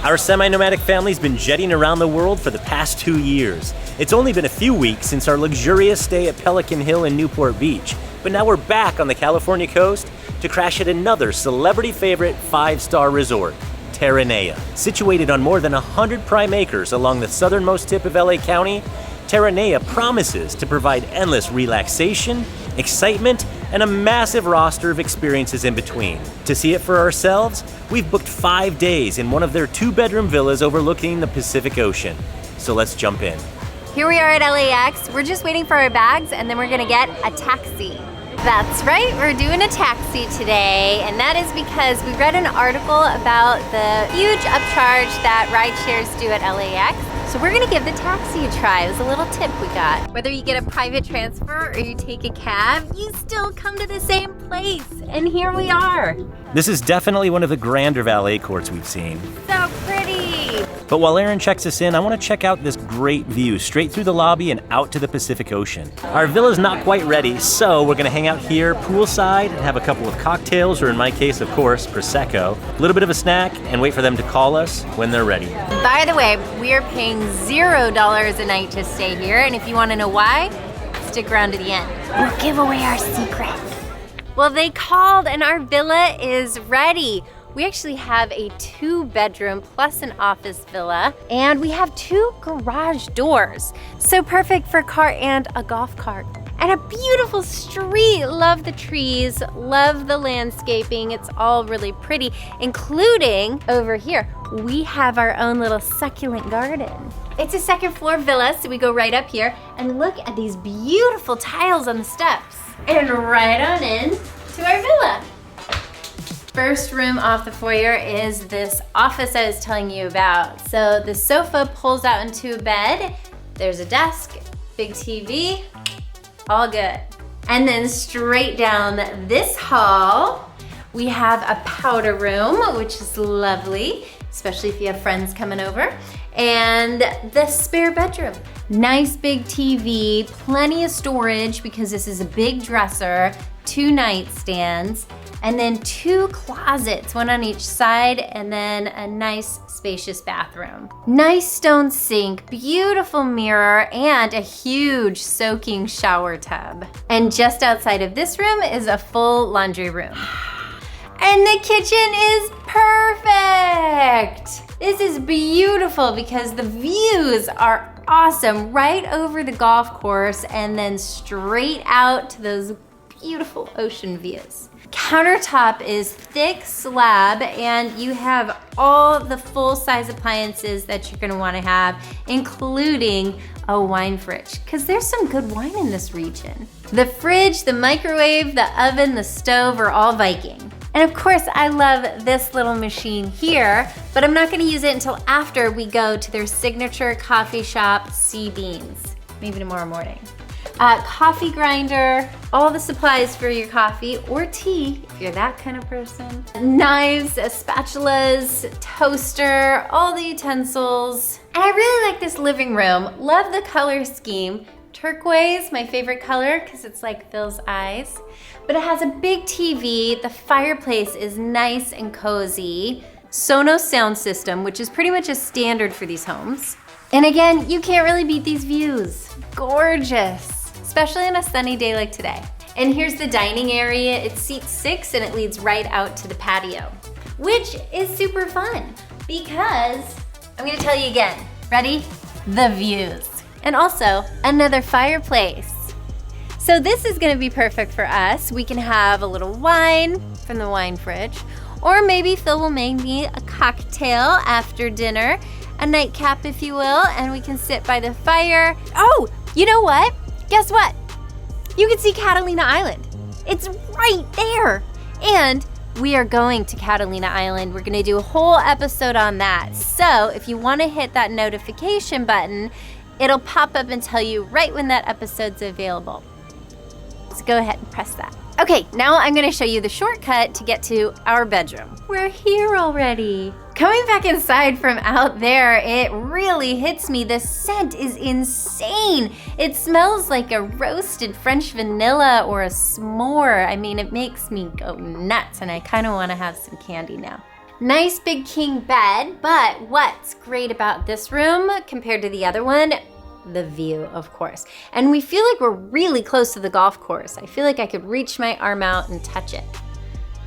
Our semi-nomadic family's been jetting around the world for the past 2 years. It's only been a few weeks since our luxurious stay at Pelican Hill in Newport Beach, but now we're back on the California coast to crash at another celebrity favorite 5-star resort, Terranea. Situated on more than 100 prime acres along the southernmost tip of LA County, Terranea promises to provide endless relaxation, excitement, and a massive roster of experiences in between. To see it for ourselves, we've booked 5 days in one of their 2-bedroom villas overlooking the Pacific Ocean. So let's jump in. Here we are at LAX. We're just waiting for our bags and then we're gonna get a taxi. That's right, we're doing a taxi today, and that is because we read an article about the huge upcharge that ride shares do at LAX. So we're gonna give the taxi a try. It was a little tip we got. Whether you get a private transfer or you take a cab, you still come to the same place. And here we are. This is definitely one of the grander valet courts we've seen. So pretty. But while Aaron checks us in, I want to check out this great view straight through the lobby and out to the Pacific Ocean. Our villa's not quite ready, so we're gonna hang out here poolside and have a couple of cocktails, or in my case, of course, Prosecco, a little bit of a snack, and wait for them to call us when they're ready. By the way, we are paying $0 a night to stay here, and if you want to know why, stick around to the end. We'll give away our secret. Well, they called and our villa is ready. We actually have a 2-bedroom plus an office villa, and we have 2 garage doors. So perfect for a car and a golf cart. And a beautiful street. Love the trees, love the landscaping. It's all really pretty, including over here. We have our own little succulent garden. It's a 2nd floor villa, so we go right up here and look at these beautiful tiles on the steps. And right on in to our villa. First room off the foyer is this office I was telling you about. So the sofa pulls out into a bed. There's a desk, big TV, all good. And then straight down this hall, we have a powder room, which is lovely, especially if you have friends coming over. And the spare bedroom. Nice big TV, plenty of storage because this is a big dresser, 2 nightstands, and then 2 closets, 1 on each side, and then a nice spacious bathroom. Nice stone sink, beautiful mirror, and a huge soaking shower tub. And just outside of this room is a full laundry room. And the kitchen is perfect. This is beautiful because the views are awesome, right over the golf course and then straight out to those beautiful ocean views. Countertop is thick slab, and you have all the full-size appliances that you're gonna wanna have, including a wine fridge, because there's some good wine in this region. The fridge, the microwave, the oven, the stove are all Viking. And of course, I love this little machine here, but I'm not gonna use it until after we go to their signature coffee shop, Sea Beans, maybe tomorrow morning. Coffee grinder, all the supplies for your coffee or tea, if you're that kind of person. Knives, spatulas, toaster, all the utensils. And I really like this living room. Love the color scheme. Turquoise, my favorite color, because it's like Phil's eyes. But it has a big TV. The fireplace is nice and cozy. Sonos sound system, which is pretty much a standard for these homes. And again, you can't really beat these views. Gorgeous. Especially on a sunny day like today. And here's the dining area. It seats 6 and it leads right out to the patio, which is super fun because I'm gonna tell you again. Ready? The views. And also another fireplace. So this is gonna be perfect for us. We can have a little wine from the wine fridge, or maybe Phil will make me a cocktail after dinner, a nightcap if you will, and we can sit by the fire. Oh, you know what? Guess what? You can see Catalina Island. It's right there. And we are going to Catalina Island. We're gonna do a whole episode on that. So if you wanna hit that notification button, it'll pop up and tell you right when that episode's available. So go ahead and press that. Okay, now I'm gonna show you the shortcut to get to our bedroom. We're here already. Coming back inside from out there, it really hits me. The scent is insane. It smells like a roasted French vanilla or a s'more. I mean, it makes me go nuts, and I kind of want to have some candy now. Nice big king bed, but what's great about this room compared to the other one? The view, of course. And we feel like we're really close to the golf course. I feel like I could reach my arm out and touch it,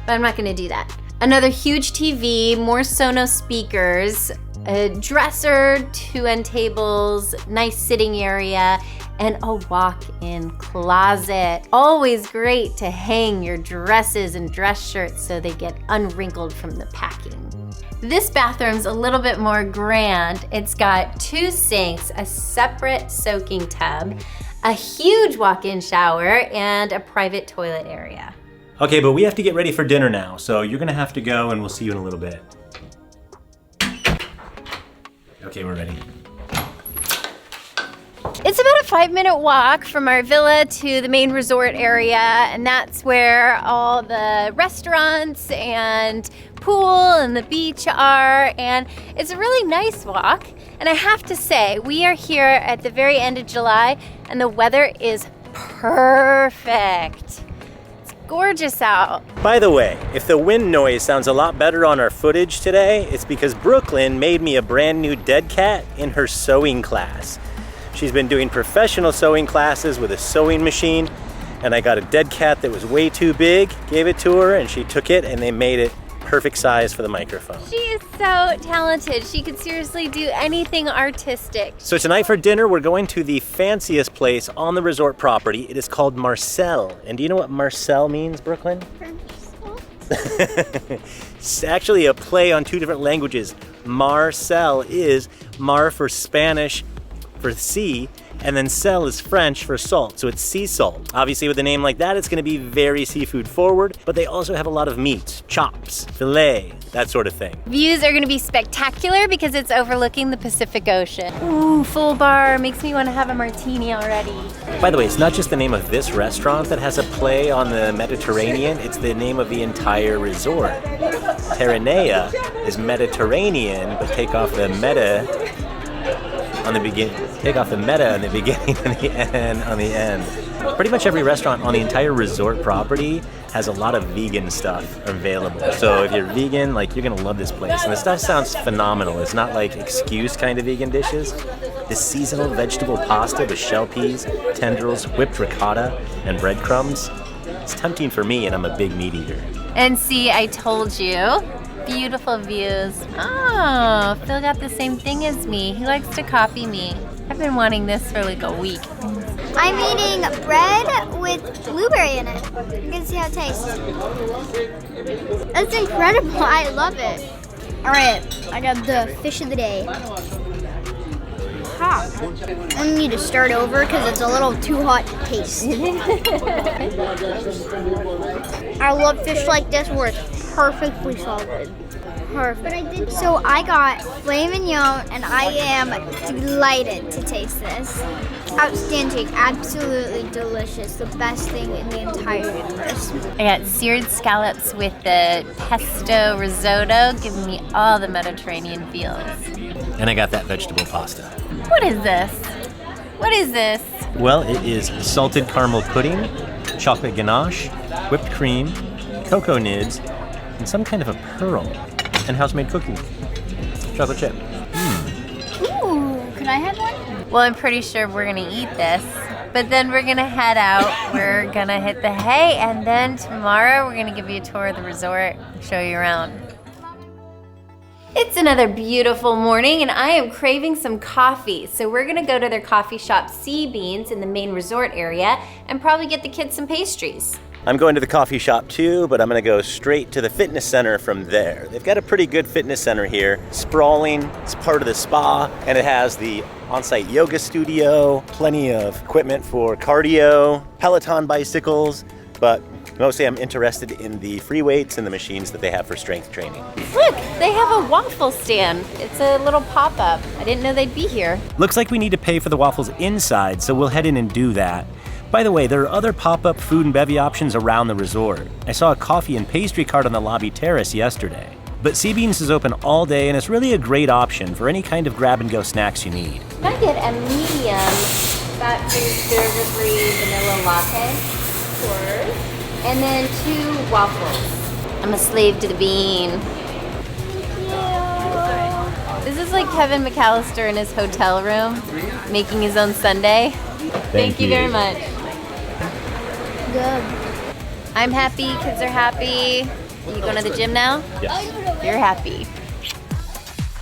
but I'm not gonna do that. Another huge TV, more Sonos speakers, a dresser, 2 end tables, nice sitting area, and a walk-in closet. Always great to hang your dresses and dress shirts so they get unwrinkled from the packing. This bathroom's a little bit more grand. It's got 2 sinks, a separate soaking tub, a huge walk-in shower, and a private toilet area. Okay, but we have to get ready for dinner now, so you're gonna have to go and we'll see you in a little bit. Okay, we're ready. It's about a 5-minute walk from our villa to the main resort area, and that's where all the restaurants and pool and the beach are, and it's a really nice walk. And I have to say, we are here at the very end of July, and the weather is perfect. It's gorgeous out. By the way, if the wind noise sounds a lot better on our footage today, it's because Brooklyn made me a brand new dead cat in her sewing class. She's been doing professional sewing classes with a sewing machine, and I got a dead cat that was way too big, gave it to her, and she took it and they made it perfect size for the microphone. She is so talented. She could seriously do anything artistic. So tonight for dinner, we're going to the fanciest place on the resort property. It is called Marcel. And do you know what Marcel means, Brooklyn? It's actually a play on 2 different languages. Marcel is Mar for Spanish for sea, and then sel is French for salt, so it's sea salt. Obviously with a name like that, it's gonna be very seafood forward, but they also have a lot of meat, chops, filet, that sort of thing. Views are gonna be spectacular because it's overlooking the Pacific Ocean. Ooh, full bar, makes me wanna have a martini already. By the way, it's not just the name of this restaurant that has a play on the Mediterranean, it's the name of the entire resort. Terranea is Mediterranean, but take off the meta on the beginning, take off the meta on the beginning and the end on the end. Pretty much every restaurant on the entire resort property has a lot of vegan stuff available. So if you're vegan, like, you're gonna love this place. And the stuff sounds phenomenal. It's not like excuse kind of vegan dishes. This seasonal vegetable pasta with shell peas, tendrils, whipped ricotta, and breadcrumbs. It's tempting for me, and I'm a big meat eater. And see, I told you. Beautiful views. Oh, Phil got the same thing as me. He likes to copy me. I've been wanting this for like a week. I'm eating bread with blueberry in it. You can see how it tastes. That's incredible. I love it. All right, I got the fish of the day. Hot. I need to start over because it's a little too hot to taste. I love fish like this where it's perfectly salted. Perfect. So I got filet mignon, and I am delighted to taste this. Outstanding, absolutely delicious. The best thing in the entire universe. I got seared scallops with the pesto risotto, giving me all the Mediterranean feels. And I got that vegetable pasta. What is this? What is this? Well, it is salted caramel pudding, chocolate ganache, whipped cream, cocoa nibs, and some kind of a pearl, and house-made cookie. Chocolate chip. Ooh, could I have one? Well, I'm pretty sure we're gonna eat this, but then we're gonna head out, we're gonna hit the hay, and then tomorrow we're gonna give you a tour of the resort, show you around. It's another beautiful morning, and I am craving some coffee. So we're gonna go to their coffee shop, Sea Beans, in the main resort area, and probably get the kids some pastries. I'm going to the coffee shop too, but I'm gonna go straight to the fitness center from there. They've got a pretty good fitness center here. Sprawling, it's part of the spa, and it has the on-site yoga studio, plenty of equipment for cardio, Peloton bicycles, but mostly I'm interested in the free weights and the machines that they have for strength training. Look, they have a waffle stand. It's a little pop-up. I didn't know they'd be here. Looks like we need to pay for the waffles inside, so we'll head in and do that. By the way, there are other pop-up food and bevy options around the resort. I saw a coffee and pastry cart on the lobby terrace yesterday. But Sea Beans is open all day, and it's really a great option for any kind of grab-and-go snacks you need. Can I get a medium fat-free, sugar-free vanilla latte? Sure. And then 2 waffles. I'm a slave to the bean. to Kevin McAllister in his hotel room, making his own sundae. Thank you very much. Good. I'm happy, kids are happy. You going to the gym now? Yes. You're happy.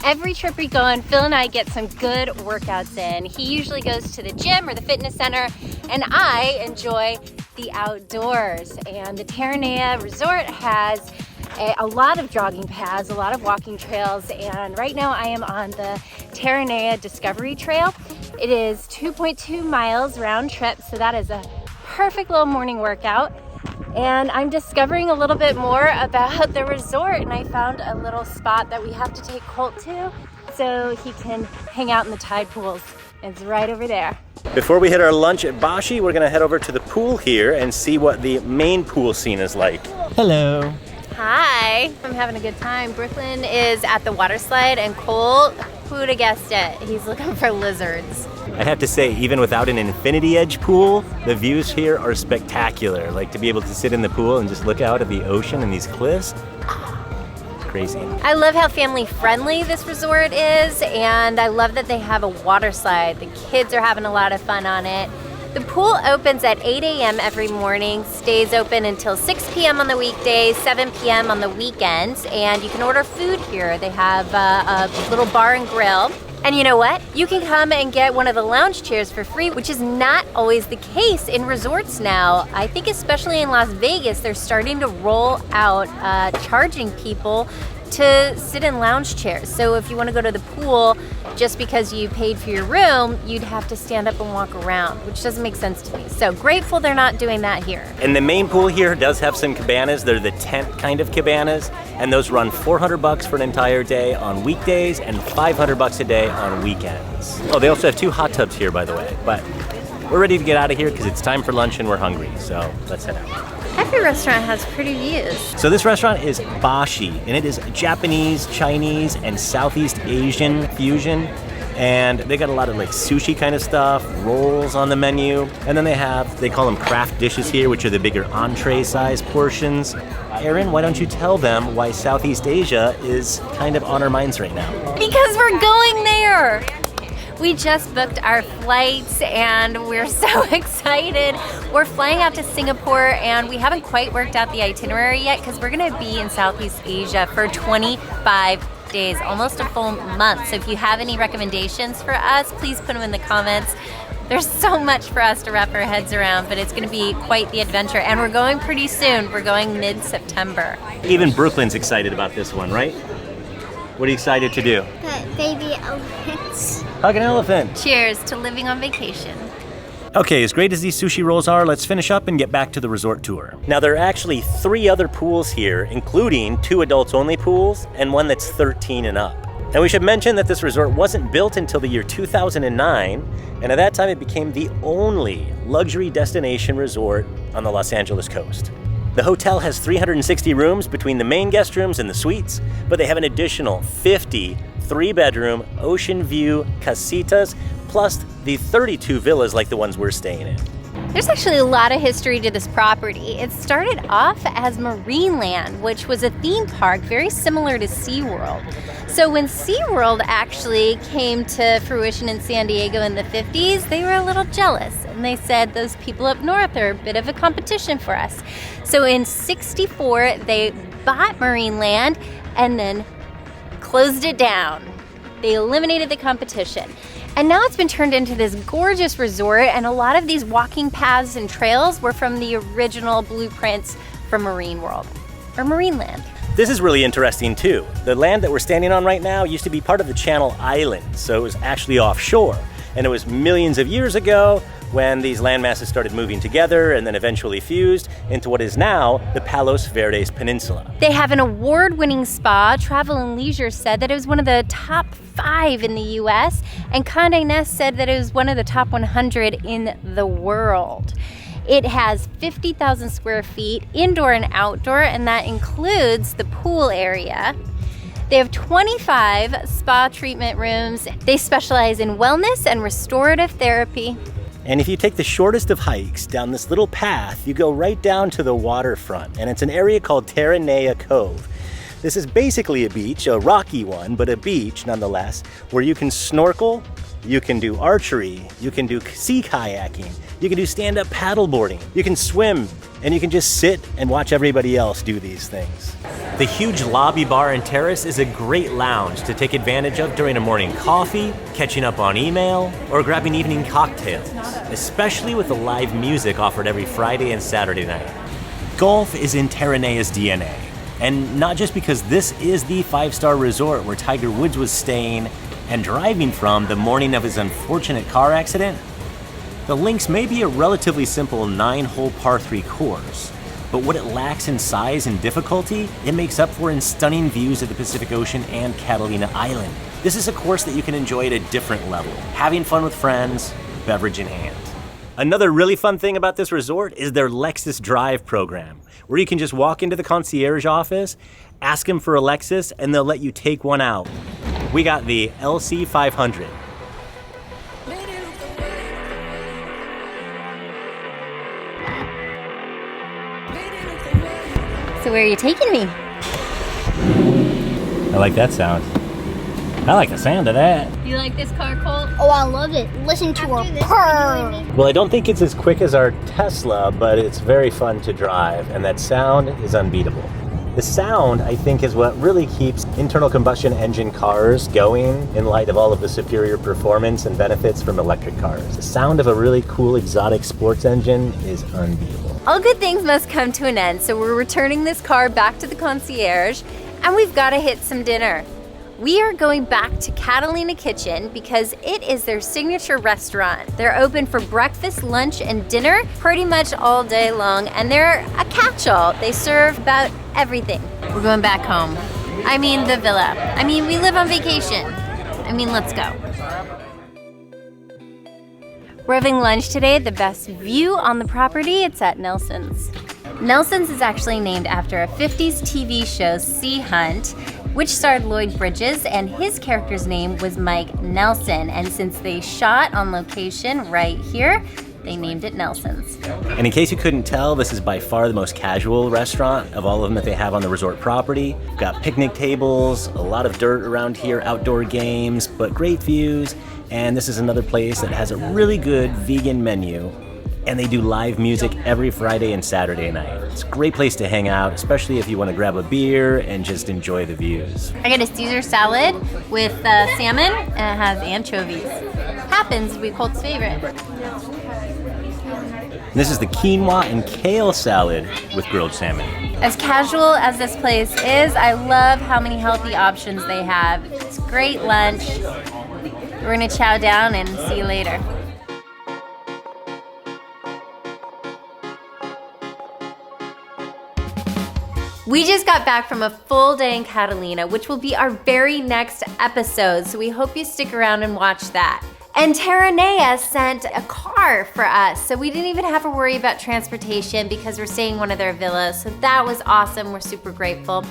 Every trip we go on, Phil and I get some good workouts in. He usually goes to the gym or the fitness center, and I enjoy the outdoors. And the Terranea Resort has a lot of jogging paths, a lot of walking trails, and right now I am on the Terranea Discovery Trail. It is 2.2 miles round trip, so that is a perfect little morning workout. And I'm discovering a little bit more about the resort, and I found a little spot that we have to take Colt to so he can hang out in the tide pools. It's right over there. Before we hit our lunch at Bashi, we're gonna head over to the pool here and see what the main pool scene is like. Hello. Hi, I'm having a good time. Brooklyn is at the water slide, and Colt, who'd have guessed it? He's looking for lizards. I have to say, even without an infinity edge pool, the views here are spectacular. Like to be able to sit in the pool and just look out at the ocean and these cliffs. Crazy. I love how family friendly this resort is, and I love that they have a water slide. The kids are having a lot of fun on it. The pool opens at 8 a.m. every morning, stays open until 6 p.m. on the weekdays, 7 p.m. on the weekends, and you can order food here. They have a little bar and grill. And you know what? You can come and get one of the lounge chairs for free, which is not always the case in resorts now. I think especially in Las Vegas, they're starting to roll out charging people to sit in lounge chairs. So if you want to go to the pool, just because you paid for your room, you'd have to stand up and walk around, which doesn't make sense to me. So grateful they're not doing that here. And the main pool here does have some cabanas. They're the tent kind of cabanas, and those run $400 for an entire day on weekdays and $500 a day on weekends. Oh, they also have 2 hot tubs here, by the way. But we're ready to get out of here because it's time for lunch and we're hungry. So let's head out. Every restaurant has pretty views. So this restaurant is Bashi, and it is Japanese, Chinese, and Southeast Asian fusion. And they got a lot of like sushi kind of stuff, rolls on the menu. And then they call them craft dishes here, which are the bigger entree size portions. Erin, why don't you tell them why Southeast Asia is kind of on our minds right now? Because we're going there. We just booked our flights and we're so excited. We're flying out to Singapore and we haven't quite worked out the itinerary yet because we're gonna be in Southeast Asia for 25 days, almost a full month. So if you have any recommendations for us, please put them in the comments. There's so much for us to wrap our heads around, but it's gonna be quite the adventure. And we're going pretty soon. We're going mid-September. Even Brooklyn's excited about this one, right? What are you excited to do? Pet baby elephants. Hug an elephant. Cheers to living on vacation. Okay, as great as these sushi rolls are, let's finish up and get back to the resort tour. Now, there are actually 3 other pools here, including 2 adults-only pools and one that's 13 and up. And we should mention that this resort wasn't built until the year 2009, and at that time it became the only luxury destination resort on the Los Angeles coast. The hotel has 360 rooms between the main guest rooms and the suites, but they have an additional 50 3-bedroom Oceanview casitas, plus the 32 villas like the ones we're staying in. There's actually a lot of history to this property. It started off as Marineland, which was a theme park very similar to SeaWorld. So when SeaWorld actually came to fruition in San Diego in the 50s, they were a little jealous. And they said, those people up north are a bit of a competition for us. So in '64, they bought Marineland and then closed it down. They eliminated the competition. And now it's been turned into this gorgeous resort, and a lot of these walking paths and trails were from the original blueprints for Marine World, or Marineland. This is really interesting too. The land that we're standing on right now used to be part of the Channel Islands, so it was actually offshore. And it was millions of years ago when these landmasses started moving together and then eventually fused into what is now the Palos Verdes Peninsula. They have an award-winning spa. Travel and Leisure said that it was one of the top 5 in the US, and Condé Nast said that it was one of the top 100 in the world. It has 50,000 square feet, indoor and outdoor, and that includes the pool area. They have 25 spa treatment rooms. They specialize in wellness and restorative therapy. And if you take the shortest of hikes down this little path, you go right down to the waterfront, and it's an area called Terranea Cove. This is basically a beach, a rocky one, but a beach nonetheless, where you can snorkel, you can do archery, you can do sea kayaking, you can do stand-up paddleboarding, you can swim, and you can just sit and watch everybody else do these things. The huge lobby bar and terrace is a great lounge to take advantage of during a morning coffee, catching up on email, or grabbing evening cocktails, especially with the live music offered every Friday and Saturday night. Golf is in Terranea's DNA, and not just because this is the 5-star resort where Tiger Woods was staying and driving from the morning of his unfortunate car accident. The links may be a relatively simple 9-hole par 3 course, but what it lacks in size and difficulty, it makes up for in stunning views of the Pacific Ocean and Catalina Island. This is a course that you can enjoy at a different level, having fun with friends, beverage in hand. Another really fun thing about this resort is their Lexus Drive program, where you can just walk into the concierge office, ask them for a Lexus, and they'll let you take one out. We got the LC 500. So where are you taking me? I like that sound. I like the sound of that. You like this car, Colt? Oh, I love it. Listen to her purr. Well, I don't think it's as quick as our Tesla, but it's very fun to drive, and that sound is unbeatable. The sound, I think, is what really keeps internal combustion engine cars going in light of all of the superior performance and benefits from electric cars. The sound of a really cool exotic sports engine is unbeatable. All good things must come to an end, so we're returning this car back to the concierge, and we've got to hit some dinner. We are going back to Catalina Kitchen because it is their signature restaurant. They're open for breakfast, lunch, and dinner pretty much all day long, and they're a catch-all. They serve about everything. We're going back home. I mean, the villa. I mean, we live on vacation. I mean, let's go. We're having lunch today at the best view on the property. It's at Nelson's. Nelson's is actually named after a 50s TV show, Sea Hunt, which starred Lloyd Bridges, and his character's name was Mike Nelson. And since they shot on location right here, they named it Nelson's. And in case you couldn't tell, this is by far the most casual restaurant of all of them that they have on the resort property. We've got picnic tables, a lot of dirt around here, outdoor games, but great views. And this is another place that has a really good vegan menu. And they do live music every Friday and Saturday night. It's a great place to hang out, especially if you want to grab a beer and just enjoy the views. I got a Caesar salad with salmon, and it has anchovies. Happens to be Colt's favorite. This is the quinoa and kale salad with grilled salmon. As casual as this place is, I love how many healthy options they have. It's great lunch. We're gonna chow down and see you later. We just got back from a full day in Catalina, which will be our very next episode, so we hope you stick around and watch that. And Terranea sent a car for us, so we didn't even have to worry about transportation because we're staying in one of their villas, so that was awesome. We're super grateful.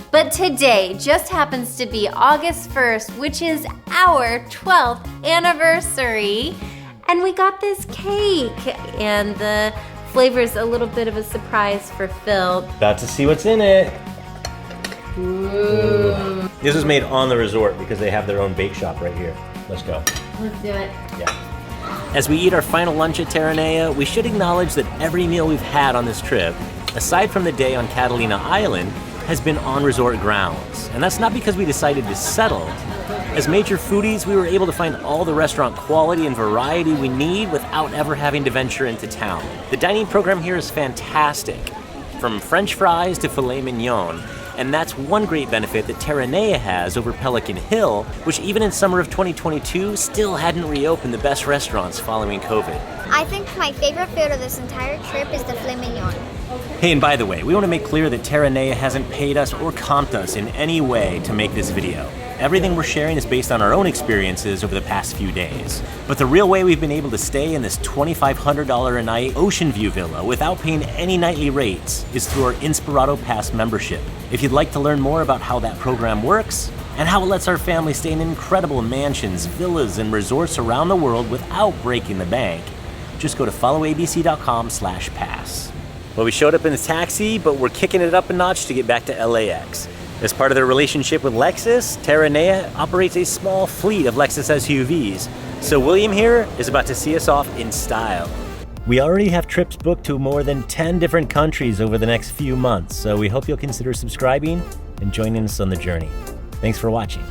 But today just happens to be August 1st, which is our 12th anniversary, and we got this cake, and the flavor is a little bit of a surprise for Phil. About to see what's in it. Ooh. This was made on the resort because they have their own bake shop right here. Let's go. Let's do it. Yeah. As we eat our final lunch at Terranea, we should acknowledge that every meal we've had on this trip, aside from the day on Catalina Island, has been on resort grounds. And that's not because we decided to settle. As major foodies, we were able to find all the restaurant quality and variety we need without ever having to venture into town. The dining program here is fantastic, from French fries to filet mignon, and that's one great benefit that Terranea has over Pelican Hill, which even in summer of 2022 still hadn't reopened the best restaurants following COVID. I think my favorite food of this entire trip is the filet mignon. Hey, and by the way, we want to make clear that Terranea hasn't paid us or comped us in any way to make this video. Everything we're sharing is based on our own experiences over the past few days. But the real way we've been able to stay in this $2,500 a night Oceanview villa without paying any nightly rates is through our Inspirato Pass membership. If you'd like to learn more about how that program works and how it lets our family stay in incredible mansions, villas, and resorts around the world without breaking the bank, just go to followabc.com/pass. Well, we showed up in a taxi, but we're kicking it up a notch to get back to LAX. As part of their relationship with Lexus, Terranea operates a small fleet of Lexus SUVs. So William here is about to see us off in style. We already have trips booked to more than 10 different countries over the next few months, so we hope you'll consider subscribing and joining us on the journey. Thanks for watching.